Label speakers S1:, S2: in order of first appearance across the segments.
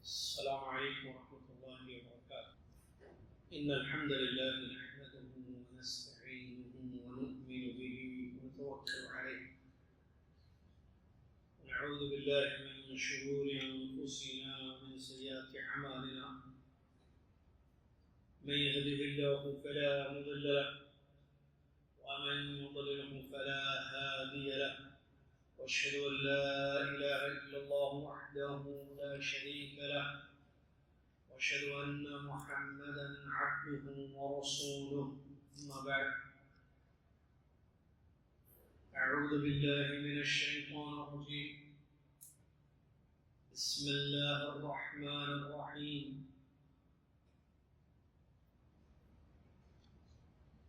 S1: السلام عليكم ورحمة الله وبركاته. إن الحمد لله نحمده ونستعينه ونؤمن به ونتوكل عليه ونعوذ بالله من شرور أنفسنا ومن سيئات أعمالنا. من يهده الله فلا مضل له ومن يضلله فلا هادي له، وأشهد أن لا إله إلا الله وحده لا شريك له، وأشهد أن محمدا عبده ورسوله. أما بعد، أعوذ بالله من الشيطان الرجيم. بسم الله الرحمن الرحيم.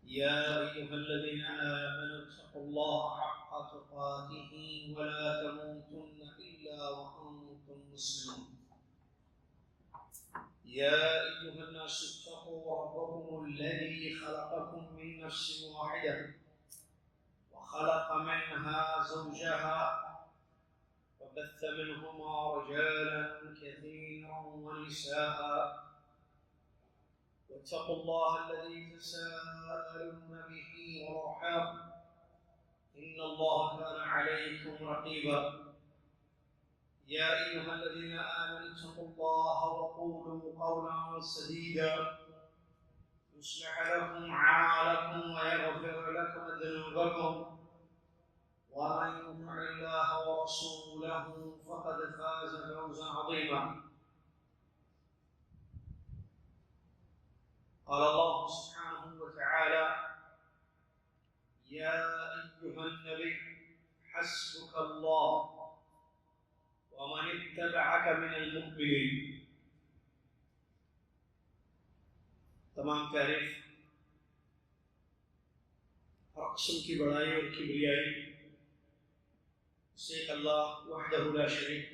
S1: يا أيها الذين آمنوا اتقوا الله حق تقاته ولا تموتن إلا وأنتم مسلمون. يا أيها الناس اتقوا ربكم الذي خلقكم من نفس واحدة وخلق منها زوجها وبث منهما رجالا كثيرا ونساء، واتقوا الله الذي تساءلون به والأرحام إن الله كان عليكم رقيبا. يا أيها الذين آمنوا اتقوا الله وقولوا قولا سديدا يصلح لكم أعمالكم ويغفر لكم ذنوبكم، ومن يطع الله ورسوله فقد فاز فوزا عظيما. قال الله سبحانه وتعالى: يا أيها النبي حسبك الله ومن اتبعك من المؤمنين. تمام تعریف ہر قسم کی بڑائی اور کبریائی اسے اللہ وحدہ لا شریک،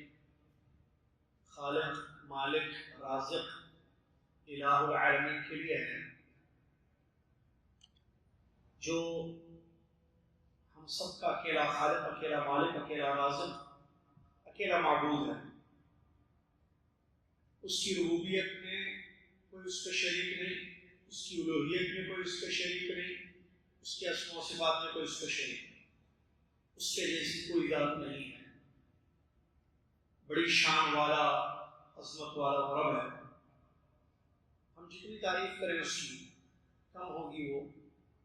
S1: خالق، مالک، رازق، الہ العالمین کے لیے ہے، جو ہم سب کا اکیلا خالق، اکیلا مالک، اکیلا رازق، اکیلا معبود ہے۔ اس کی ربوبیت میں کوئی اس کا شریک نہیں، اس کی الوہیت میں کوئی اس کا شریک نہیں، اس کے اسماء و صفات میں کوئی اس کا شریک نہیں، اس کے جیسی کوئی ذات نہیں ہے۔ بڑی شان والا، عظمت والا رب ہے۔ ہم جتنی تعریف کریں اس کی کم ہوگی، وہ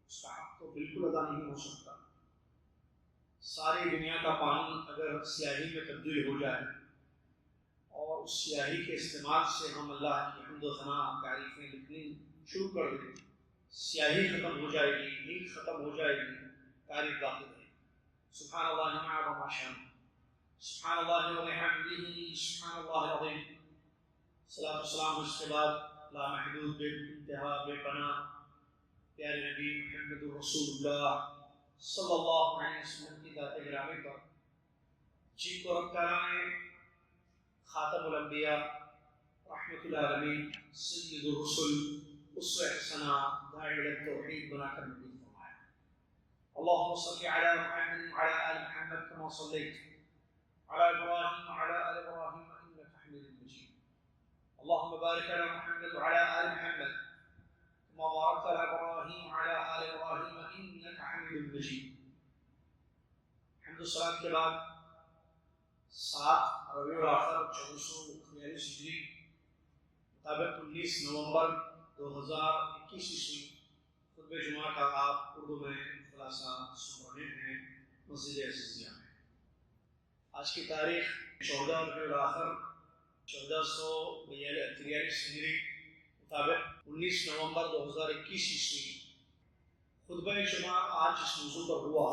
S1: اس کا حق تو بالکل ادا نہیں ہو سکتا۔ ساری دنیا کا پانی اگر سیاہی میں تبدیل ہو جائے اور اس سیاہی کے استعمال سے ہم اللہ کی حمد و ثنا تعریفیں لکھنی شروع کر دیں، سیاہی ختم ہو جائے گی، نیند ختم ہو جائے گی، تعریف باقی رہے گی۔ سبحان اللہ ما شان، سبحان اللہ و بحمدہ، سبحان اللہ العظیم۔ صلاۃ والسلام اس کے بعد لامحدود، بے انتہا، بے پناہ پیارے نبی محمد رسول اللہ صلی اللہ علیہ وسلم کی ذات گرامی پر، جن کو رب تعالیٰ نے خاتم الانبیاء، رحمت العالمین، سید الرسل، اسوہ حسنہ، داعی الی التوحید بنا کر نبی فرمایا۔ اللهم صل على محمد وعلى آل محمد كما صليت على إبراهيم وعلى آل إبراهيم إنك حميد مجيد. اللهم بارك على محمد وعلى آل محمد كما باركت على إبراهيم وعلى آل إبراهيم إنك حميد مجيد۔ حمد الصلاة کے بعد 7 ربیع الاخر 1442 ہجری مطابق 19 نومبر 2021 عیسوی خطبہ جمعہ کا آپ اردو میں خلاصہ سن رہے ہیں مسجد عزیزیہ میں۔ آج کی تاریخ 14 ربیع الاخر 1443 ہجری مطابق 19 نومبر 2021 عیسوی۔ خطبہ جمعہ آج جس موضوع پر ہوا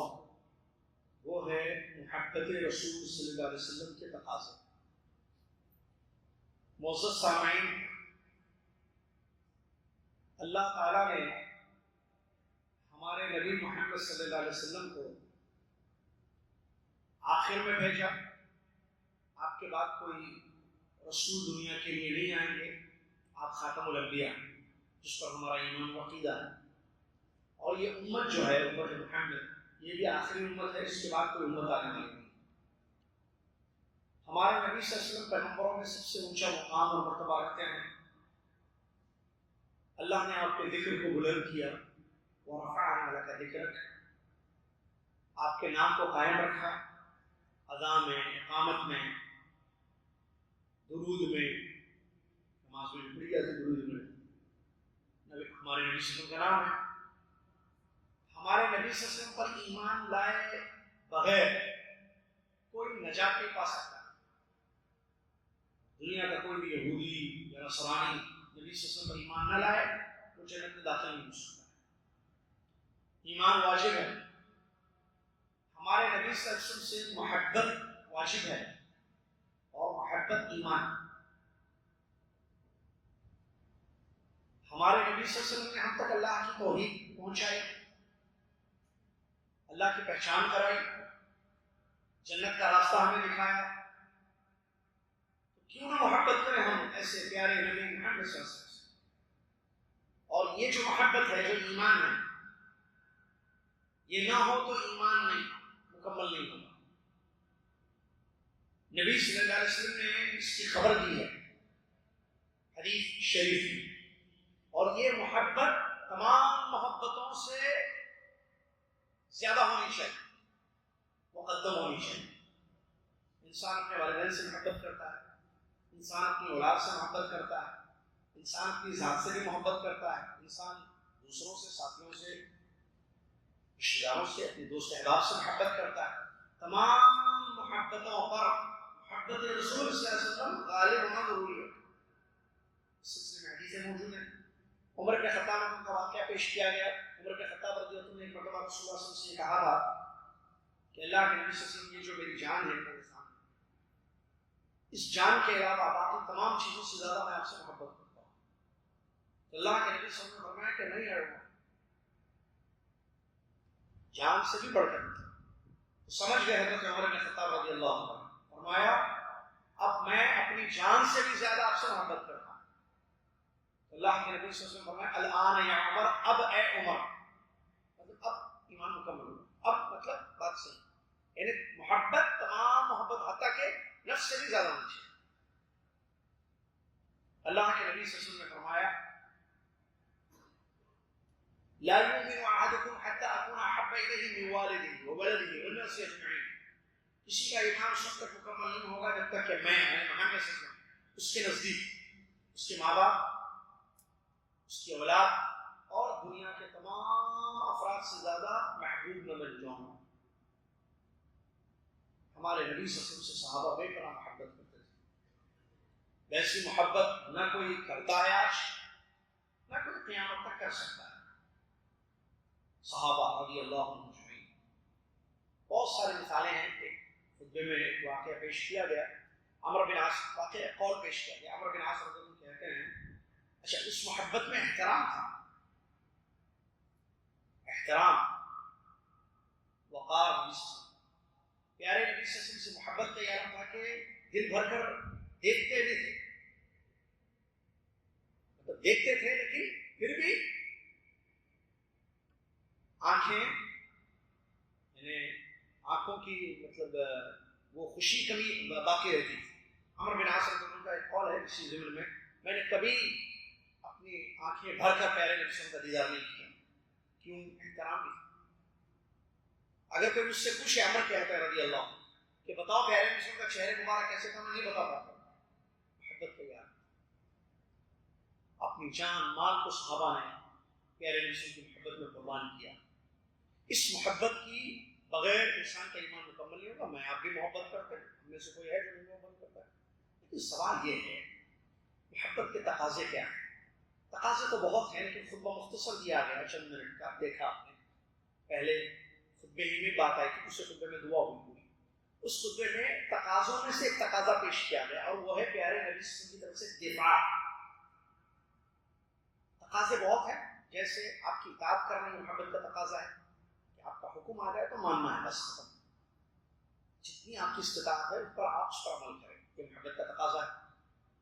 S1: وہ ہے محبت رسول صلی اللہ علیہ وسلم کے تقاضے۔ معزز سامعین، اللہ تعالیٰ نے ہمارے نبی محمد صلی اللہ علیہ وسلم کو آخر میں بھیجا۔ آپ کے بعد کوئی رسول دنیا کے لیے نہیں آئیں گے، آپ خاتم الانبیاء ہیں، جس پر ہمارا ایمان و عقیدہ ہے۔ اور یہ امت جو ہے، امت محمد، یہ بھی آخری امت ہے، اس کے بعد کوئی امت آنے والی نہیں۔ ہمارے نبی صلی اللہ علیہ وسلم پیغمبروں میں سب سے اونچا مقام اور مرتبہ رکھتے ہیں. اللہ نے آپ کے ذکر کو بلند کیا، وَرَفَعْنَا لَكَ ذِكْرَكَ، آپ کے نام کو قائم رکھا، اذان میں، اقامت میں، درود میں، نماز میں پڑھی جاتی درود میں. ہمارے نبی صلی اللہ علیہ وسلم کا نام ہے. ہمارے نبی صلی اللہ علیہ وسلم پر ایمان لائے بغیر کوئی نجات نہیں پا سکتا. دنیا کا کوئی بھی یہودی یا نصرانی نبی صلی اللہ علیہ وسلم پر ایمان نہ لائے وہ جنت میں داخل نہیں ہو سکتا. ایمان واجب ہے. ہمارے نبی صلی اللہ علیہ وسلم سے محبت واجب ہے اور محبت ایمان. ہمارے نبی صلی اللہ علیہ وسلم نے ہم تک اللہ کی توحید پہنچائی، اللہ کی پہچان کرائی، جنت کا راستہ ہمیں دکھایا. کیوں نہ محبت کریں ہم ایسے پیارے نبی محمد صلی اللہ علیہ وسلم. اور یہ جو محبت ہے، جو ایمان ہے، یہ نہ ہو تو ایمان نہیں مکمل نہیں ہوگا. نبی صلی اللہ علیہ وسلم نے اس کی خبر دی ہے حدیث شریف میں. اور یہ محبت تمام محبتوں سے زیادہ ہونی چاہیے، مقدم ہونی چاہیے. انسان اپنے والدین سے محبت کرتا ہے، انسان اپنی اولاد سے محبت کرتا ہے، انسان اپنی ذات سے بھی محبت کرتا ہے، انسان دوسروں سے، ساتھیوں سے، رشتہ داروں سے، اپنے دوست احباب سے محبت کرتا ہے. تمام محبتوں پر محبت رسول صلی اللہ علیہ وسلم غالب ہونا ضروری ہے. اس سلسلے میں حدیثیں موجود ہیں. عمر کے خطاب کا واقعہ پیش کیا گیا. عمر کے خطاب رضی اللہ عنہ نے ایک مرتبہ رسول اللہ صلی اللہ علیہ وسلم سے یہ کہا تھا کہ اللہ کے نبی صلی اللہ علیہ وسلم، یہ جو میری جان ہے میرے سامنے، اس جان کے علاوہ باقی تمام چیزوں سے زیادہ میں آپ سے محبت کرتا ہوں. تو اللہ کے نبی صلی اللہ علیہ وسلم نے فرمایا کہ نہیں ہے وہ جان سے بھی بڑھ کر. تو سمجھ گئے حضرت عمر بن خطاب رضی اللہ عنہ، فرمایا اب میں اپنی جان سے بھی زیادہ آپ سے محبت کرتا ہوں. اللہ کے نبی صلی اللہ علیہ وسلم فرمایا الآن یا عمر، اب اے عمر، مطلب اب ایمان مکمل ہوا، اب مطلب بات صحیح. یعنی محبت، تمام محبت حتیٰ کہ نفس سے بھی زیادہ ہونی چاہیے. اللہ کے نبی صلی اللہ علیہ وسلم نے فرمایا لا يؤمن احدكم حتى اكون احب اليه من والده وولده والناس اجمعين. کسی کا ایمان اس وقت تک مکمل نہیں ہوگا جب تک کہ میں محمد صلی اللہ علیہ وسلم اس کے نزدیک اس کے ماں باپ، اس کی اولاد اور دنیا کے تمام افراد سے زیادہ محبوب نہ بن جاؤں. ہمارے نبی صلی اللہ علیہ وسلم سے صحابہ بے پناہ محبت کرتے تھے. ویسی محبت نہ کوئی کرتا ہے آج، نہ کوئی قیامت تک کر سکتا ہے. صحابہ رضی اللہ عنہم اجمعین. بہت ساری مثالیں ہیں. ایک خطبے میں ایک واقعہ پیش کیا گیا، عمرو بن عاص، واقعہ قول پیش کیا گیا. عمرو بن عاص رضی اللہ عنہ کہتے ہیں اچھا اس محبت میں احترام تھا، احترام، وقار. پیارے نبی صلی اللہ علیہ وسلم سے محبت کا یہ عالم تھا کہ دل بھر کر دیکھتے نہیں تھے، مطلب دیکھتے تھے لیکن پھر بھی آنکھیں، یعنی آنکھوں کی مطلب وہ خوشی کبھی باقی رہتی تھی. عمرو بن عاص رضی اللہ عنہ کا ایک قول ہے اسی ضمن میں نے کبھی اپنی آنکھیں بھر کر پیارے نبی صلی اللہ علیہ وسلم کا دیدار نہیں کیا. کیوں؟ احترام بھی. اگر کوئی مجھ سے پوچھے، عمر کہتا ہے رضی اللہ عنہ کہ بتاؤ پیارے نبی صلی اللہ علیہ وسلم کا چہرے مبارک کیسے تھا، میں نہیں بتا پاتا. محبت کا یاد، اپنی جان مال کو صحابہ نے پیارے نبی صلی اللہ علیہ وسلم کی محبت میں قربان کیا. اس محبت کی بغیر انسان کا ایمان مکمل نہیں ہوگا. میں آپ بھی محبت کرتے ہیں، ہم میں سے کوئی ہے جو نہیں محبت کرتا ہے. لیکن سوال یہ ہے محبت کے تقاضے کیا ہیں؟ تقاضے تو بہت ہیں لیکن خطبہ مختصر دیا گیا چند منٹ کا. دیکھا آپ نے پہلے خطبے ہی میں بات آئی کہ دوسرے خطبے میں دعا ہوئی. اس خطبے میں تقاضوں میں سے ایک تقاضا پیش کیا گیا اور وہ ہے پیارے نبی صلی اللہ علیہ وسلم کی طرف سے دفاع. تقاضے بہت ہیں، جیسے آپ کی اطاعت کرنے محبت کا تقاضا ہے کہ آپ کا حکم آ جائے تو ماننا ہے، بس ختم. جتنی آپ کی استطاعت ہے اس پر آپ اس پر عمل کریں، یہ محبت کا تقاضا ہے.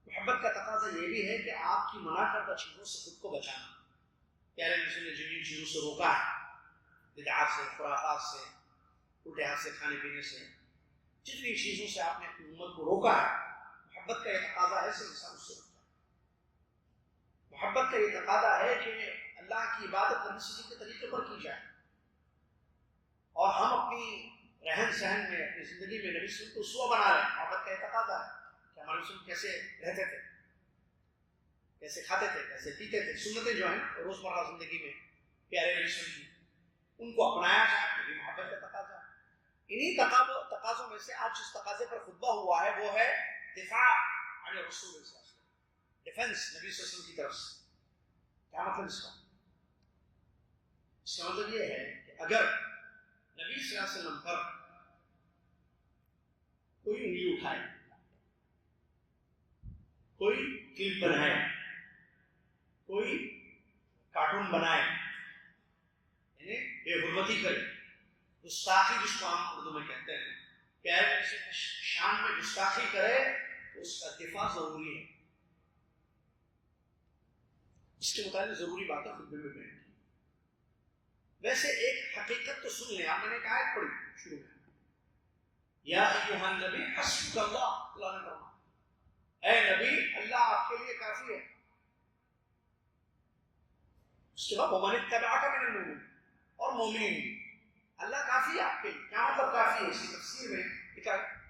S1: محبت کا تقاضا یہ بھی ہے کہ آپ کی منع کردہ چیزوں سے خود کو بچانا. پیارے نبی نے جن چیزوں سے روکا ہے، بدعات سے، خرافات سے، الٹے ہاتھ سے کھانے پینے سے، جتنی چیزوں سے آپ نے اپنی امت کو روکا ہے، محبت کا یہ تقاضا ہے کہ انسان اس سے روکتا ہے۔ محبت کا یہ تقاضا ہے کہ اللہ کی عبادت نبی صلی اللہ علیہ وسلم کے طریقے پر کی جائے، اور ہم اپنی رہن سہن میں، اپنی زندگی میں نبی صلی اللہ علیہ وسلم کو اسوہ بنا لیں۔ محبت کا یہ تقاضا ہے کہ ہمارے رسول کیسے رہتے تھے، کیسے کھاتے تھے، کیسے پیتے تھے، سنتیں جو ہیں روزمرہ زندگی میں پیارے نبی صلی اللہ علیہ وسلم کی، ان کو اپنایا جائے۔ یہ محبت کا تقاضا ہے۔ انہی تقاضوں میں سے آج جس تقاضے پر خطبہ ہوا ہے وہ ہے دفاع عن رسول صلی اللہ علیہ وسلم، ڈیفنس نبی صلی اللہ علیہ وسلم کی طرف سے۔ کیا مطلب اس کا؟ اس کا مطلب یہ ہے کہ اگر نبی صلی اللہ علیہ وسلم پر کوئی انگلی اٹھائے، کوئی کلپ بنائے، کوئی کارٹون بنائے، یعنی بے حرمتی کرے، گستاخی جس کو ہم اردو میں کہتے ہیں، پیارے نبی کی شان میں گستاخی کرے تو اس کا دفاع ضروری ہے۔ اس کے متعلق ضروری باتیں خطبے میں بیان کی۔ ویسے ایک حقیقت تو سن لیں، آپ نے ایک آیت پڑھی شروع میں، یا ایھا النبی حسبک اللہ، اللہ نے فرمایا اے نبی اللہ آپ کے لیے کافی ہے۔ اس کے بعد ومن اتبعک من المؤمنین، اور مومنین بھی، اللہ کافی ہے آپ کے لیے۔ کیا مطلب کافی ہے؟ اس کی تفسیر میں لکھا ہے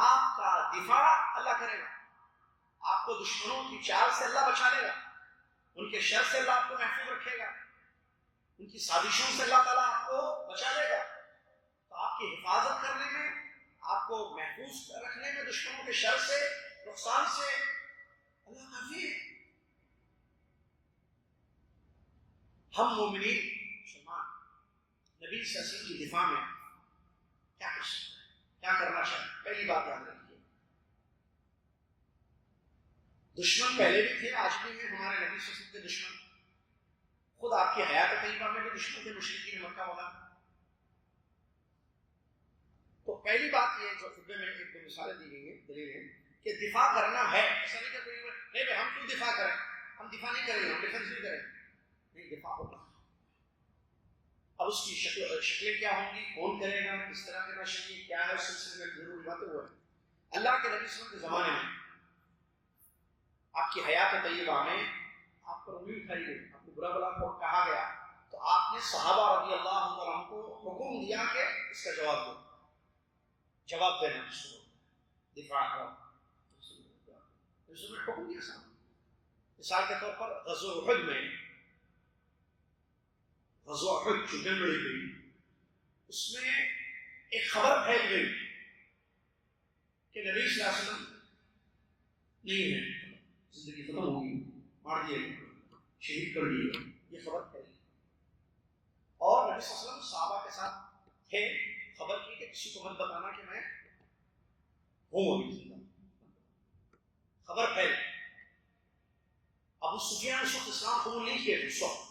S1: آپ کا دفاع اللہ کرے گا، آپ کو دشمنوں کی چال سے اللہ بچا لے گا، ان کے شر سے اللہ آپ کو محفوظ رکھے گا، ان کی سازشوں سے اللہ تعالیٰ آپ کو بچا لے گا۔ تو آپ کی حفاظت کرنے میں، آپ کو محفوظ رکھنے میں دشمنوں کے شر سے، نقصان سے اللہ کافی ہے۔ ہم مومنین مسلمان نبی صلی اللہ علیہ وسلم کی دفاع میں کیا کر سکتے ہیں، کیا کرنا چاہیے؟ پہلی بات یاد رکھیے، دشمن پہلے بھی تھے، آج بھی ہیں ہمارے نبی صلی اللہ علیہ وسلم کے دشمن۔ خود آپ کی حیات طیبہ میں بھی دشمن تھے، مشرکین مکہ وغیرہ۔ تو پہلی بات یہ جو خطبے میں ایک دو مثالیں دی گئی ہیں، دلیل ہے کہ دفاع کرنا ہے۔ ایسا نہیں کہ کوئی نہیں بھائی ہم کیوں دفاع کریں، ہم دفاع نہیں کریں گے، ہم ڈیفنس نہیں کریں گے، نہیں، دفاع ہوگا۔ اب اس کی شکلیں کیا ہوں گی، کون کرے گا، کس طرح کرنا چاہیے، کیا ہے، اس سلسلے میں ضروری باتیں وہ ہے۔ اللہ کے نبی صلی اللہ علیہ وسلم کے زمانے میں آپ کی حیات طیبہ میں آپ پر انگلی اٹھائی گئی، آپ کو برا بلا کو کہا گیا، تو آپ نے صحابہ رضی اللہ عنہ کو حکم دیا کہ اس کا جواب دو، جواب دینا، دفاع کرو۔ حکم دیا صاحب۔ مثال کے طور پر غزوہ احد میں، غزوہ احد جو جنگ لڑی گئی، اس میں ایک خبر پھیل گئی کہ نبی صلی اللہ علیہ وسلم نہیں ہے، زندگی ختم ہو گئی، مار دیا گیا، شہید کر دیا گیا، یہ خبر پھیل گئی۔ اور نبی صلی اللہ علیہ وسلم صحابہ کے ساتھ تھے، خبر کی کہ کسی کو مت بتانا کہ میں ہوں ابھی زندہ۔ خبر پھیل گئی۔ ابو سفیان اس وقت اسلام قبول نہیں کیے تھے، اس وقت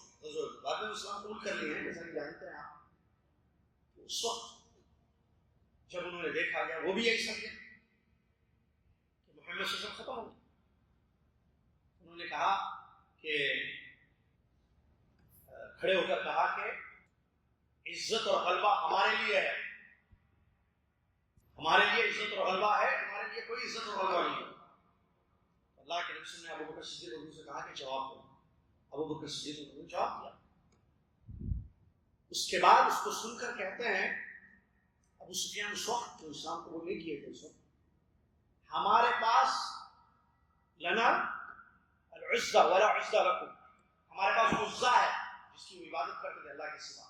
S1: بعد میں اسلام قبول کر لیے ہیں، جیسا کہ جانتے ہیں آپ۔ اس وقت جب انہوں نے دیکھا گیا، وہ بھی یہی سمجھے کہ محمد صلی اللہ علیہ وسلم ختم ہو گئے، انہوں نے کہا کہ کھڑے ہو کر کہا کہ عزت اور غلبہ ہمارے لیے ہے، ہمارے لیے عزت اور غلبہ ہے، ہمارے لیے کوئی عزت اور غلبہ نہیں ہے۔ اللہ کے نبی نے ابو بکر صدیق رضی اللہ عنہ سے کہا کہ جواب دو۔ ابو بکر صدیق رضی اللہ عنہ نے جواب دیا۔ اس کے بعد اس کو سن کر کہتے ہیں ابو سفیان اس وقت جو اسلام قبول نہیں کیے تھے، اس وقت ہمارے پاس لنا العزہ ولا عزہ لکم، ہمارے پاس عزہ ہے جس کی عبادت کرتے تھے اللہ کے سوا،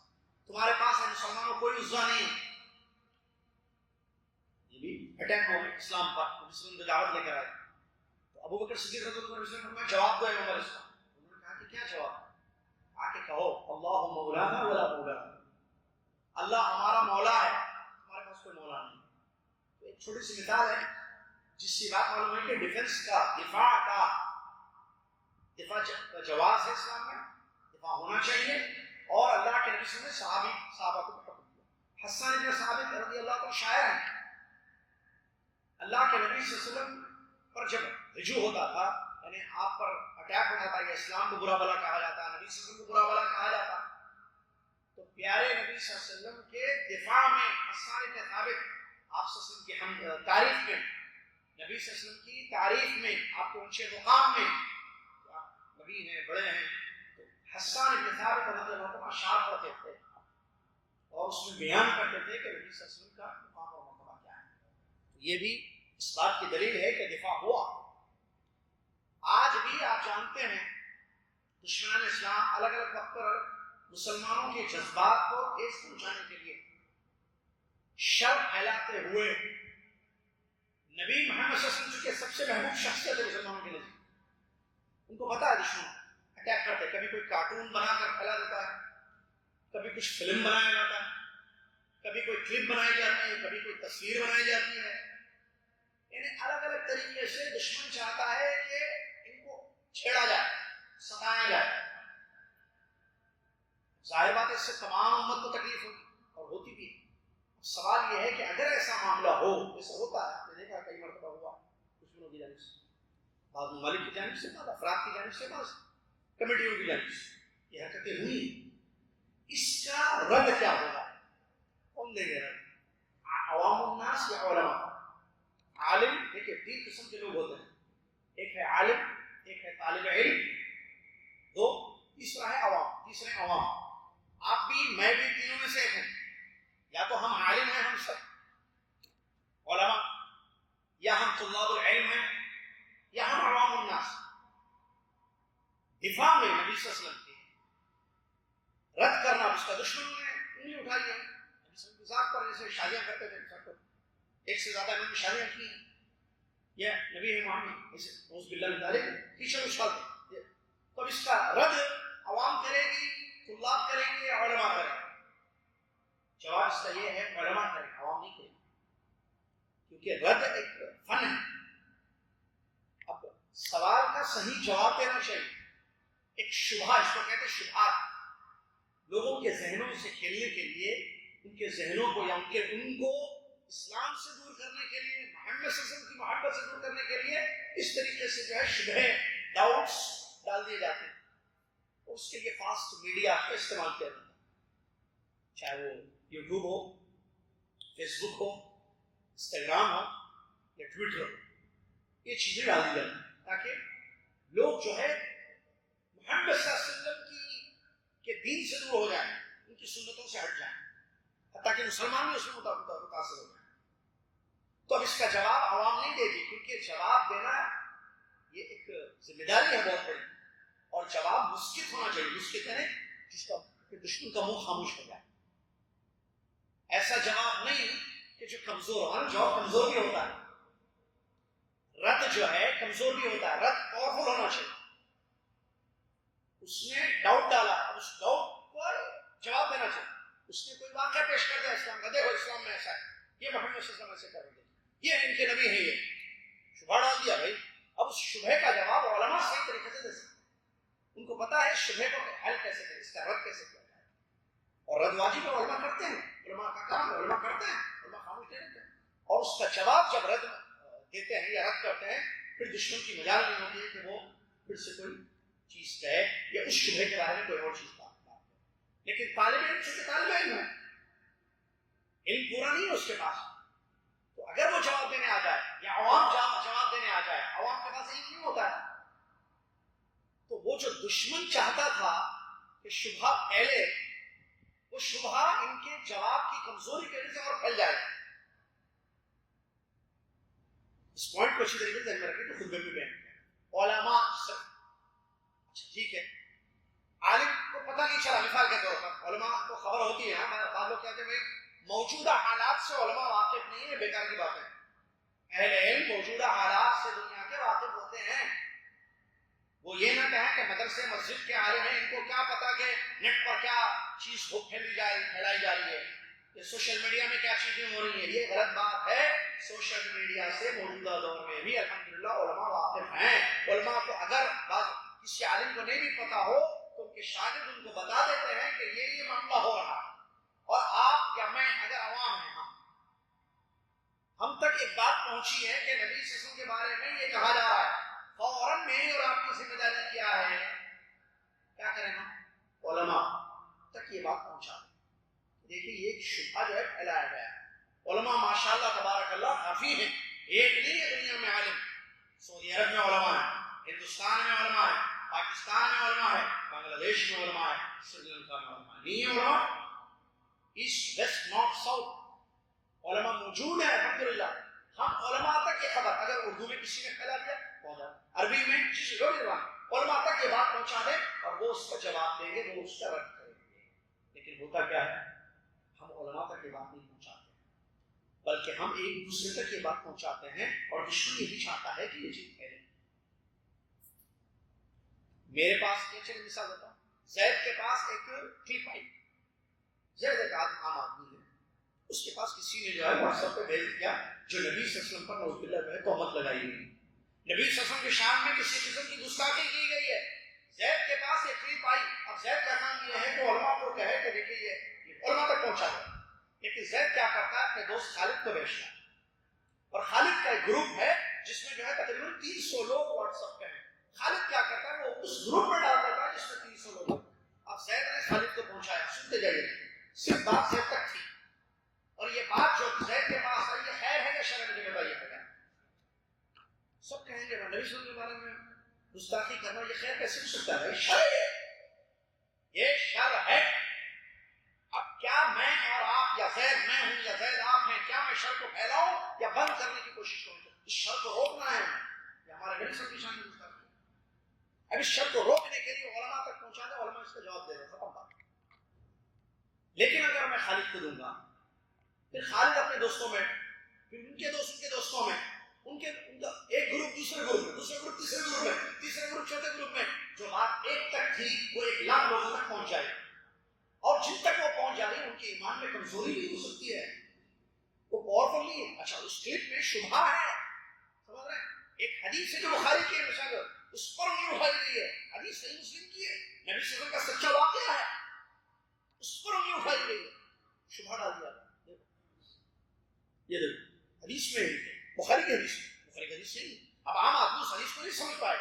S1: تمہارے پاس ہے مسلمانوں کوئی عزہ نہیں۔ یہ بھی اٹیک ہو گیا اسلام پر، مسلم دعوت لے کر آئے۔ تو ابو بکر صدیق رضی اللہ عنہ نے فرمایا جواب دو اے عمر اس کا۔ انہوں نے کہا کہ کیا جواب؟ آ کے کہو اللہ مولانا ولا مولانا، اللہ ہمارا مولا ہے، ہمارے پاس کوئی مولا نہیں۔ تو ایک چھوٹی سی مثال ہے جس سے بات معلوم ہے کہ ڈیفنس کا، دفاع کا جواز ہے اسلام میں، دفاع ہونا چاہیے۔ اور اللہ کے نبی صلی اللہ علیہ وسلم نے صحابہ کو حکم دیا۔ حسان بن ثابت رضی اللہ عنہ شاعر ہیں، اللہ کے نبی صلی اللہ علیہ وسلم پر جب رجوع ہوتا تھا، یعنی آپ پر اٹیک ہوتا تھا، یا اسلام کو برا بلا کہا جاتا، نبی صلی اللہ علیہ وسلم کو برا بلا کہا جاتا، تو پیارے نبی صلی اللہ علیہ وسلم کے دفاع میں حسان بن ثابت آپ صلی اللہ علیہ وسلم کی تعریف میں، نبی صلی اللہ علیہ وسلم کی تعریف میں، آپ کے اونچے مقام میں، آپ نبی ہیں، بڑے ہیں، تو حسان بن ثابت رضی اللہ عنہ اشعار پڑھتے تھے اور اس میں بیان کرتے تھے کہ نبی صلی اللہ علیہ وسلم کا مقام اور مرتبہ کیا ہے۔ یہ بھی اس بات کی دلیل ہے کہ دفاع ہوا۔ آج بھی آپ جانتے ہیں دشمنان اسلام الگ الگ وقت پر مسلمانوں کے جذبات کو ٹھیس پہنچانے کے لیے شر پھیلاتے ہوئے نبی محمد صلی اللہ علیہ وسلم کے سب سے محبوب شخصیت ہے مسلمانوں کے نزدیک، ان کو پتا ہے دشمن اٹیک کرتے، کبھی کوئی کارٹون بنا کر پھیلا دیتا ہے، کبھی کچھ فلم بنایا جاتا ہے، کبھی کوئی کلپ بنائی جاتی ہے، کبھی کوئی تصویر بنائی جاتی ہے، یعنی الگ الگ طریقے سے دشمن چاہتا ہے کہ ان کو چھیڑا جائے، ستایا جائے۔ ظاہر بات ہے اس سے تمام امت کو تکلیف ہوگی اور ہوتی بھی ہے۔ سوال یہ ہے کہ اگر ایسا معاملہ ہو، جیسا ہوتا ہے، آپ نے دیکھا کئی مرتبہ ہوا دشمنوں کی جانب سے، بعض ممالک کی جانب سے، بعض افراد کی جانب سے، بعض کمیٹیوں کی جانب سے یہ حرکتیں ہوئی، اس کا رد کیا ہوگا؟ کون دے گا رد؟ عوام الناس یا علماء؟ عالم، دیکھیے تین قسم کے لوگ ہوتے ہیں، ایک ہے عالم، ایک ہے طالب علم، دو تیسرا ہے عوام، تیسرے عوام۔ آپ بھی میں بھی تینوں میں سے ایک ہوں، یا تو ہم عالم ہیں، ہم سب علماء، یا ہم طلاب العلم ہیں، یا ہم عوام الناس۔ دفاع میں نبی صلی اللہ علیہ وسلم کے رد کرنا، اس کا دشمن نے انگلی اٹھائی ہے، نبی صلی اللہ علیہ وسلم کی ذات پر جیسے شادیاں کرتے تھے، ایک سے زیادہ انہوں نے شادیاں کی ہیں، یا نبی ہے محمد اسے نعوذ باللہ من ذالک پیچھے اچھالتے، تو اب اس کا رد عوام کرے گی، طلاب کریں گے، یا علماء کریں گے؟ جواب اس کا یہ ہے علماء کریں، عوام نہیں کریں، کیونکہ رد ایک فن ہے۔ اب سوال کا صحیح جواب دینا چاہیے۔ ایک شبہ، اس کو کہتے ہیں شبہات، لوگوں کے ذہنوں سے کھیلنے کے لیے، ان کے ذہنوں کو یا ان کو اسلام سے دور کرنے کے لیے، محمد صلی اللہ علیہ وسلم کی محبت سے دور کرنے کے لیے اس طریقے سے جو ہے شبہ، ڈاؤٹس ڈال دیے جاتے ہیں، اور اس کے لیے فاسٹ میڈیا کا استعمال کیا جاتا ہے، چاہے وہ یوٹیوب ہو، فیس بک ہو، انسٹاگرام ہو یا ٹویٹر ہو، یہ چیزیں ڈال دی جاتی ہیں تاکہ لوگ جو ہے محمد صلی اللہ علیہ وسلم کے دین سے دور ہو جائیں، ان کی سنتوں سے ہٹ جائیں، حتیٰ کہ مسلمان بھی اس میں متاثر ہو جائیں۔ تو اب اس کا جواب عوام نہیں دے گی، کیونکہ جواب دینا یہ ایک ذمہ داری ہے بہت بڑی، اور جواب مسکت ہونا چاہیے، مسکت ہے جس کا دشمن کا منہ خاموش ہو جائے، ایسا جواب نہیں کہ جو کمزور ہو، جواب کمزور بھی ہوتا ہے، رد جو ہے کمزور بھی ہوتا ہے، رد پاورفل ہونا چاہیے۔ اس نے ڈاؤٹ ڈالا، اب اس ڈاؤٹ پر جواب دینا چاہیے، اس نے کوئی واقعہ پیش کر دیا اسلام کا، دیکھو اسلام میں ایسا ہے، یہ محمد صلی اللہ علیہ وسلم ایسے کر رہے ہیں، یہ ان کے نبی ہیں، یہ شبہ ڈال دیا بھائی، اب اس شبہ کا جواب علماء صحیح طریقے سے دے سکتے ہیں، ان کو پتا ہے شبہ کو حل کیسے کرے، اس کا رد کیسے کیا جائے، اور رد واجب ہے، علماء کرتے ہیں، علماء کا کام ہے، علماء کرتے ہیں، علماء خاموش نہیں رہتے ہیں، اور اس کا جواب جب رد دیتے ہیں یا رد کرتے ہیں، پھر دشمن کی مجال نہیں ہوتی ہے کہ وہ پھر سے کوئی چیز کہے یا اس شبہ کے بارے میں کوئی اور چیز بات کرے۔ لیکن طالب علم چونکہ طالب علم ہے، علم پورا نہیں ہے اس کے پاس، تو اگر وہ جواب دینے آ جائے یا عوام جواب دینے آ جائے، عوام کے پاس علم نہیں ہوتا ہے، تو وہ جو دشمن چاہتا تھا کہ شبہ پھیلے، وہ شبہ ان کے جواب کی کمزوری کی وجہ سے اور پھیل جائے۔ اس پوائنٹ کو اچھی طریقے سے ذہن میں رکھیں کہ خطبے میں بیان کیا علماء صرف، اچھا ٹھیک ہے، عالم کو پتہ نہیں چلا، مثال کے طور پر علماء کو خبر ہوتی ہے، بعض لوگ کہتے ہیں موجودہ حالات سے علماء واقف نہیں ہے، بیکار کی بات ہے، اہل علم موجودہ حالات سے دنیا کے واقف ہوتے ہیں، وہ یہ نہ کہیں کہ مدرسے مسجد کے عالم ہیں، ان کو کیا پتا کہ نیٹ پر کیا چیز پھیلائی جا رہی ہے، یہ سوشل میڈیا میں کیا چیزیں ہو رہی ہیں، یہ غلط بات ہے۔ سوشل میڈیا سے موجودہ دور میں بھی الحمدللہ علماء واقف ہیں، علماء کو اگر کسی عالم کو نہیں بھی پتا ہو تو ان کے شاگرد ان کو بتا دیتے ہیں کہ یہ معاملہ ہو رہا ہے، اور آپ یا میں اگر عوام ہیں، ہم تک ایک بات پہنچی ہے کہ نبی صلی اللہ علیہ وسلم کے بارے میں یہ کہا جا رہا ہے، فوراً میری اور آپ کی ذمہ داری کیا ہے، کیا کریں ہم علماء تک یہ بات پہنچا دیں۔ دیکھیے یہ ایک شبہ جو ہے پھیلایا گیا ہے، علماء ماشاءاللہ تبارک اللہ کافی ہیں. ایک نہیں ہے دنیا میں عالم. سعودی عرب میں علماء ہیں, ہندوستان میں علماء ہیں, پاکستان میں علماء ہیں, بنگلہ دیش میں علماء ہیں, سری لنکا میں علماء ہیں. نہیں ہے علماء؟ ایسٹ ویسٹ نارتھ ساؤتھ علماء موجود ہیں الحمدللہ. ہم علماء تک یہ خبر اگر اردو میں کسی نے پھیلا دیا پہنچا, عربی میں جس جو بھی زبان علماء تک یہ بات پہنچا دیں اور وہ اس کا جواب دیں گے, وہ اس کا رد کریں گے. لیکن ہوتا کیا ہے, ہم علماء تک یہ بات نہیں پہنچاتے, بلکہ ہم ایک دوسرے تک یہ بات پہنچاتے ہیں اور دشمن یہی چاہتا ہے کہ یہ چیز پھیلے. میرے پاس ایک چیز مثال ہوتا, زید کے پاس ایک کلپ آئی. زید ایک عام آدمی ہے, اس کے پاس کسی نے جو ہے واٹس ایپ پہ بھیج دیا جو نبی صلی اللہ علیہ وسلم پر نعوذ باللہ جو ہے تہمت لگائی ہوئی. نبی صلی اللہ علیہ وسلم کی شان میں کسی قسم کی گستاخی کی گئی ہے. زید کے پاس ایک کلپ آئی. اب زید کا کام یہ ہے کہ علماء کو کہے کہ دیکھیے یہ علماء تک پہنچا دے. لیکن زید کیا کرتا ہے, اپنے دوست خالد کو بھیجتا ہے, اور خالد کا ایک گروپ ہے جس میں جو ہے تقریباً 300 لوگ واٹس ایپ پہ ہیں. خالد کیا کرتا ہے, وہ اس گروپ میں ڈال دیتا ہے جس میں 300 لوگ ہیں. اب زید نے خالد کو پہنچایا, سنتے جائیے, صرف بات زید تک تھی. اور یہ بات جو زید کے پاس آئی, یہ خیر ہے یا شر ہے مجھے بتائیے گا. سب کہیں گے نبی صلی اللہ علیہ وسلم کے بارے میں گستاخی کرنا یہ خیر کیسے ہو سکتا ہے, شر ہے, یہ شر ہے. اب کیا میں اور آپ, یا زید میں ہوں یا زید آپ ہیں, کیا میں شر کو پھیلاؤں یا بند کرنے کی کوشش کروں؟ اس شر کو روکنا ہے, یہ ہمارے نبی صلی اللہ علیہ وسلم کی گستاخی ہے. اب اس شر کو روکنے کے لیے علماء تک پہنچا دیں, علماء اس کا جواب دے رہے ہیں, ختم بات. لیکن اگر میں خالد کو دوں گا, پھر خالد اپنے دوستوں میں, پھر ان کے دوستوں میں, ان کا ایک گروپ دوسرے گروپ میں, دوسرے گروپ تیسرے گروپ میں, تیسرے گروپ چوتھے گروپ میں, جو بات ایک تک تھی وہ 1 لاکھ لوگوں تک پہنچ جائے. اور جن تک وہ پہنچ جائے ان کے ایمان میں کمزوری بھی ہو سکتی ہے, وہ پاورفل نہیں ہے. اچھا اس کلپ میں شبہ ہے, سمجھ رہے ہیں, ایک حدیث ہے جو بخاری کی ہے مثال, اس پر نہیں اٹھائی گئی ہے, حدیث صحیح مسلم کی ہے, نبی صلی اللہ علیہ وسلم کا سچا واقعہ ہے, اس پر نہیں اٹھائی گئی ہے, شبہ ڈال دیا. یہ دیکھو حدیث میں بخاری کی حدیث, بخاری کی حدیث صحیح. اب عام آدمی اس حدیث کو نہیں سمجھ پائے.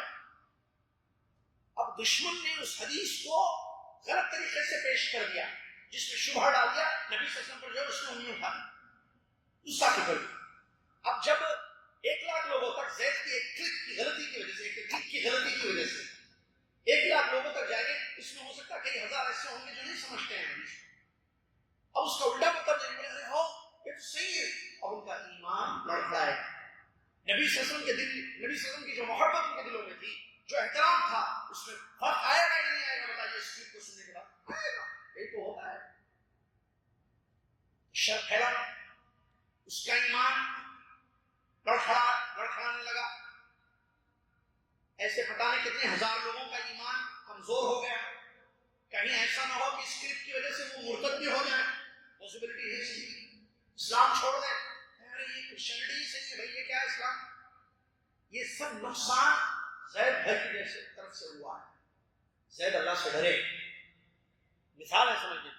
S1: اب دشمن نے اس حدیث کو غلط طریقے سے پیش کر دیا, جس میں شبہ ڈال دیا, نبی صلی اللہ علیہ وسلم پر جو ہے اس نے انگلی اٹھا دی, گستاخی کر دی. اب جب 1 لاکھ لوگوں تک زید کی ایک کلک کی غلطی کی وجہ سے, ایک کلک کی غلطی کی وجہ سے 1 لاکھ لوگوں تک جائیں گے, اس میں ہو سکتا ہے کئی ہزار ایسے ہوں گے جو نہیں سمجھتے ہیں حدیث. اب اس کا الٹا مطلب جائیں گے, ہو یہ تو صحیح ہے, اور ان کا ایمان لڑکھڑائے. نبی صلی اللہ علیہ وسلم کے دل, نبی صلی اللہ علیہ وسلم کی جو محبت ان کے دلوں میں تھی, جو احترام تھا, اس میں فرق آئے گا یا نہیں آئے گا؟ بتائیے. اس کلپ کو سننے کے بعد آئے گا. یہی تو ہوتا ہے شر پھیلانا. اس کا ایمان لڑکھڑانے لگا. ایسے پتہ نہیں کتنے ہزار لوگوں کا ایمان کمزور ہو گیا. کہیں ایسا نہ ہو کہ اس کلپ کی وجہ سے وہ مرتد بھی ہو جائے, پاسبلٹی ہے, اسلام چھوڑ دیں. ارے یہ کرسچینٹی سے ہے بھائی, یہ کیا ہے اسلام؟ یہ سب نقصان زید بھائی کی جیسے طرف سے ہوا ہے. زید اللہ سے ڈرے, مثال ہے سمجھیں.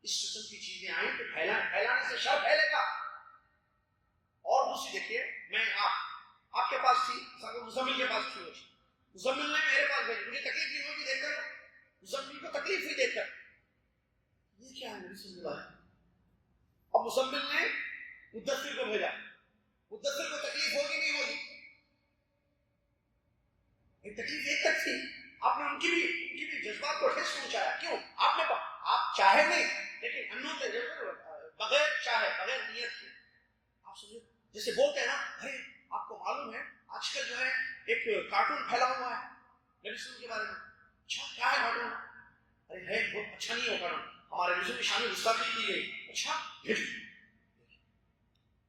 S1: اس قسم کی چیزیں آئیں تو پھیلانے سے شر پھیلے گا. اور دوسری دیکھیے, میں آپ کے پاس تھی, مزمل کے پاس تھی, مزمل نے میرے پاس بھیجی, مجھے تکلیف نہیں ہوگی دیکھ کر, مزمل کو تکلیف ہوئی دیکھ کر, یہ کیا ہے نبی صلی اللہ علیہ وسلم. اب مزمل نے مدثر کو بھیجا, مدثر کو تکلیف ہوگی نہیں ہوگی؟ یہ تکلیف ایک تک تھی. آپ نے ان کی بھی جذبات کو ٹھیس پہنچایا. کیوں؟ آپ چاہے نہیں, لیکن انہوں نے بغیر چاہے, بغیر نیت کے, آپ سمجھے جیسے بولتے ہیں نا, ارے آپ کو معلوم ہے آج کل جو ہے ایک کارٹون پھیلا ہوا ہے نبی صلی اللہ علیہ وسلم کے بارے میں. اچھا کیا ہے کارٹون؟ ارے ہے بہت اچھا نہیں ہوگا, ہمارے رسول کی شان میں گستاخی کی گئی. اچھا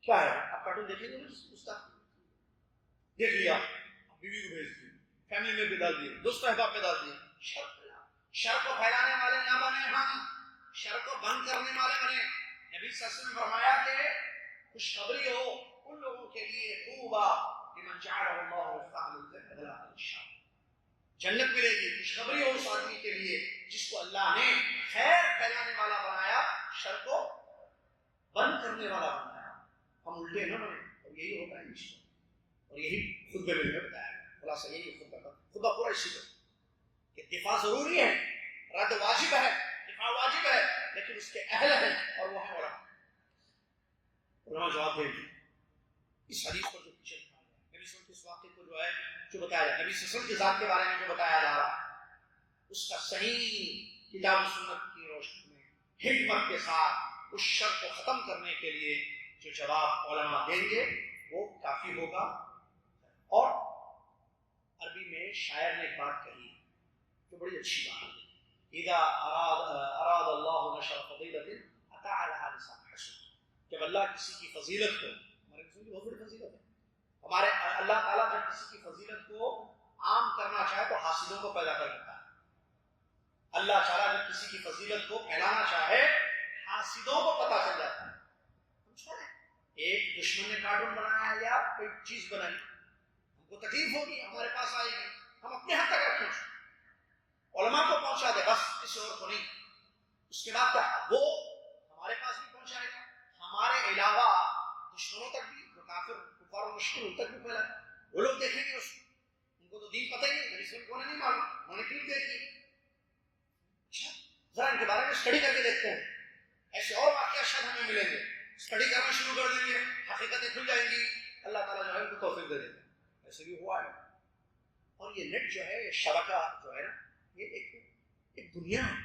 S1: کیا ہے, آپ کارٹون دیکھیں گے گستاخی دیکھ لیا, بیوی کو بھیج دی, فیملی میں بھی ڈال دیے, دوست احباب میں ڈال دیے. شر کو پھیلانے والے نہ بنے, ہم شر کو بند کرنے والے بنے. نبی صلی اللہ علیہ وسلم نے فرمایا کہ خوشخبری ہو ان لوگوں کے لیے, طوبی لمن جعلہ اللہ مفتاحا للخیر, جنت ملے گی. خوشخبری ہو اس آدمی کے لیے جس کو اللہ نے خیر پھیلانے والا بنایا, شر کو بند کرنے والا بنایا. ہم الٹے نہ بنے, اور یہی ہوتا ہے اس کو, اور یہی خطبے میں بتایا ہے. خلاصہ یہی خطبہ پورا اسی پر کہ دفاع ضروری ہے, رد واجب ہے, دفاع واجب ہے, لیکن اس کے اہل ہیں اور وہ ہیں علماء. علماء جواب دیں گے اس حدیث پر جو پیچھے لکھا گیا نبی صلی اللہ علیہ وسلم کے اس واقعے کو جو ہے جو بتایا جائے نبی صلی اللہ علیہ وسلم کی ذات کے بارے میں جو بتایا جا رہا ہے اس کا صحیح کتاب و سنت کی روشنی میں حکمت کے ساتھ اس شر کو ختم کرنے کے لیے جو جواب علماء دیں گے وہ کافی ہوگا. اور عربی میں شاعر نے ایک بات کہی جو بڑی اچھی بات ہے اذا اراد اللہ نشر فضیلۃ اتى على لسان حسن. جب اللہ کسی کی فضیلت کو ہمارے کسی کی بہت بڑی فضیلت ہے ہمارے اللہ تعالیٰ جب کسی کی فضیلت کو عام کرنا چاہے تو حاسدوں کو پیدا کر دیتا ہے. اللہ تعالیٰ جب کسی کی فضیلت کو پھیلانا چاہے حاسدوں کو پتہ چل جاتا ہے. ہم چھوڑیں ایک دشمن نے کارٹون بنایا یا کوئی چیز بنائی ہم کو تکلیف ہوگی ہمارے پاس آئے گی ہم اپنے حد تک رکھیں علماء کو پہنچا دے بس کسی اور کو نہیں. اس کے بعد کیا وہ ہمارے پاس بھی پہنچائے گا ہمارے علاوہ دشمنوں تک بھی جو کافر کفار و مشکل ان تک بھی پھیلائے وہ لوگ دیکھیں گے اس ان کو تو دین پتہ ہی نہیں اسلام کو نہیں معلوم انہوں نے کیوں دیکھی. اچھا ذرا ان کے بارے میں اسٹڈی کر کے دیکھتے ہیں ایسے اور واقعات شاید ہمیں ملیں گے اسٹڈی کرنا شروع کر دیں گے حقیقتیں کھل جائیں گی اللہ تعالیٰ جو ہے ان کو توفیق دے دے گا. ایسے بھی ہوا ہے. اور یہ نیٹ جو ہے یہ شبکہ جو ہے نا یہ ایک دنیا ہے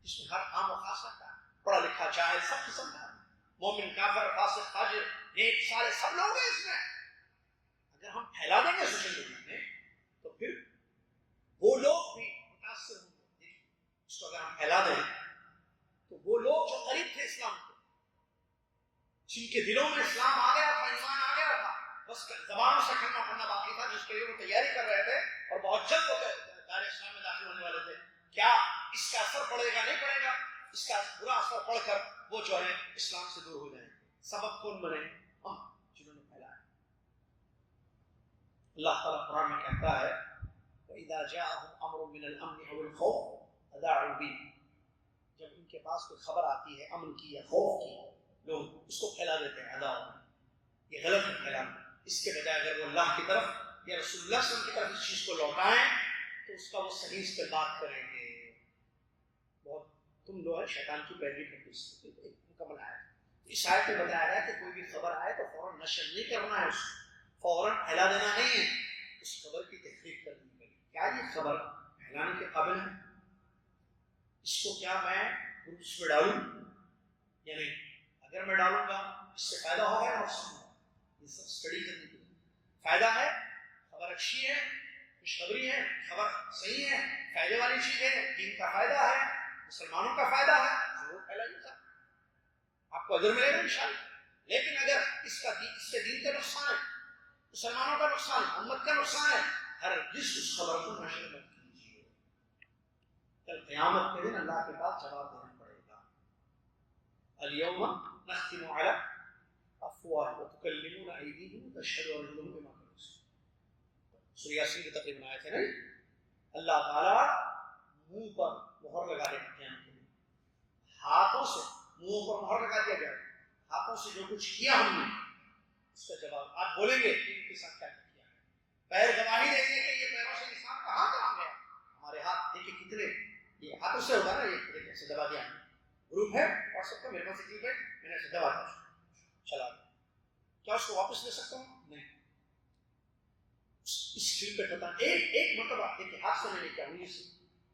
S1: جس میں ہر عام و خاص رہتا ہے پڑھا لکھا جاہل سب قسم کا مومن کافر فاسق فاجر نیک سارے سب لوگ ہیں اس میں. اگر ہم پھیلا دیں گے سوشل میڈیا میں تو پھر وہ لوگ بھی متاثر ہوں گے. اس کو اگر ہم پھیلا دیں تو وہ لوگ جو قریب تھے اسلام کو جن کے دلوں میں اسلام آ گیا تھا ایمان آ گیا تھا بس زبانوں سے کلمہ پڑھنا باقی تھا جس کے لیے وہ تیاری کر رہے تھے اور بہت جلد وہ دار اسلام میں داخل ہونے والے تھے. کیا اس کا اثر پڑے گا نہیں پڑے گا اس کا برا اثر پڑ کر وہ جو ہے اسلام سے دور ہو جائیں گے. سبب کون بنے ہم جنہوں نے پھیلایا. اللہ تعالیٰ قرآن میں کہتا ہے وَإِذَا جَاءَهُمْ أَمْرٌ مِّنَ الْأَمْنِ أَوِ الْخَوْفِ أَذَاعُوا بِهِ. جب ان کے پاس کوئی خبر آتی ہے امن کی یا خوف کی لوگ اس کو پھیلا دیتے ہیں اذاعوا. یہ غلط ہے پھیلانا. اس کے بجائے اگر وہ اللہ کی طرف یا رسول اللہ صلی اللہ علیہ وسلم کی طرف اس چیز کو لوٹائیں تو اس کا وہ صحیح استعمال کریں گے. بہت تم جو ہے شیطان کی پیروی کرتے ایک مکمل آیا اس آیت میں بتایا گیا کہ کوئی بھی خبر آئے تو فوراً نشر نہیں کرنا ہے اس فوراً پھیلا دینا نہیں ہے اس خبر کی تحقیق کرنی ہے. کیا یہ خبر پھیلانے کے قابل ہے اس کو کیا میں گروپس میں ڈالوں یا نہیں. اگر میں ڈالوں گا اس سے فائدہ ہوگا یا نقصان ہوگا یہ سب اسٹڈی کرنے کے لیے. فائدہ ہے خبر اچھی ہے خوشخبری ہے خبر صحیح ہے فائدے والی چیز ہے دین کا فائدہ ہے مسلمانوں کا فائدہ ہے ضرور پھیلائیے گا آپ کو اجر ملے گا انشاءاللہ. لیکن اگر اس سے دین کا نقصان ہے مسلمانوں کا نقصان ہے امت کا نقصان ہے ہرگز اس خبر کو نشر مت کیجیے. کل قیامت کے دن اللہ کے پاس جواب دینا پڑے گا. الیوم نختم علی افواہہم وتکلمنا ایدیہم وتشہد ارجلہم بما کانوا یکسبون. سورہ یاسین کے تقریباً آئے تھے نا اللہ تعالیٰ منہ پر مہر لگا دے قیامت کے دن. ہاتھوں سے منہ پر مہر لگا دیا گیا ہاتھوں سے جو کچھ کیا ہم نے اس کا جواب آپ بولیں گے کہ ان کے ساتھ کیا کیا ہے. پیر گواہی دیں گے کہ یہ پیروں سے نشان کہاں گیا ہمارے ہاتھ دیکھیں کتنے یہ ہاتھوں سے ہوگا نا یہ ایسے دبا دیا گروپ ہے اور سب کا میرے پاس کلپ ہے میں نے ایسے دبا دیا چلا گیا. کیا اس کو واپس لے سکتا ہوں نہیں. اس کلپ پہ پتا ایک مرتبہ ایک ہاتھ سے میں نے کیا انہیں سے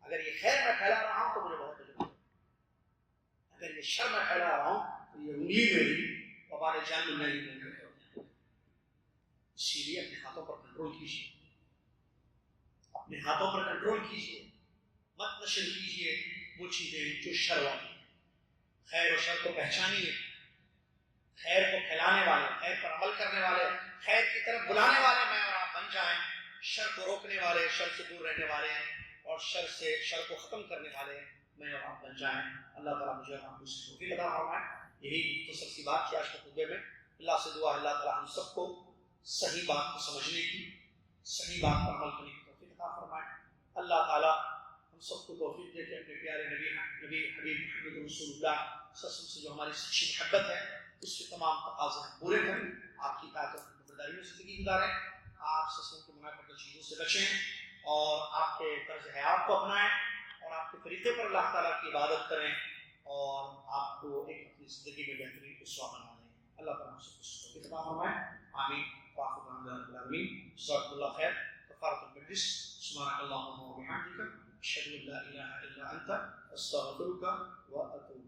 S1: اگر یہ خیر میں پھیلا رہا ہوں تو مجھے بہت تجربہ ہے. اگر یہ شر میں پھیلا رہا ہوں تو یہ انہیں میری وبال جان میں نہیں ممکن ہے. اسی لیے اپنے ہاتھوں پر کنٹرول کیجیے اپنے ہاتھوں پر کنٹرول کیجیے مت نشر کیجیے وہ چیزیں جو شر والی. خیر و شر کو پہچانیے خیر کو پھیلانے والے خیر پر عمل کرنے والے خیر کی طرف بلانے والے میں اور آپ بن جائیں. شر کو روکنے والے شر سے دور رہنے والے اور شر کو ختم کرنے والے میں اور آپ بن جائیں. اللہ تعالیٰ مجھے اور آپ کو توفیق عطا فرمائے. یہی مختصر سی بات تھی آج کے خطبے میں. اللہ سے دعا ہے اللہ تعالیٰ ہم سب کو صحیح بات کو سمجھنے کی صحیح بات پر عمل کرنے کی توفیق عطا فرمائے. اللہ تعالیٰ ہم سب کو توفیق دے کے اپنے پیارے نبی حبیب محمد رسول اللہ صلی اللہ علیہ وسلم سے جو ہماری سچی محبت ہے اس کے تمام تقاضے پورے کریں. آپ کی اطاعت اور خبرداری میں زندگی گزاریں. آپ سسلم کے منع کردہ چیزوں سے بچیں اور آپ کے طرز حیات کو اپنائیں اور آپ کے طریقے پر اللہ تعالیٰ کی عبادت کریں اور آپ کو ایک اپنی زندگی میں بہترین اسوہ بنا لیں. اللہ تعالیٰ ہم سب کو اتباع فرمائے. آمین. وآخر دعوانا الحمد للہ رب العالمین. جزاکم اللہ خیر. کفارۃ المجلس. سبحانک اللہم وبحمدک اشہد ان لا الہ الا انت استغفرک واتوب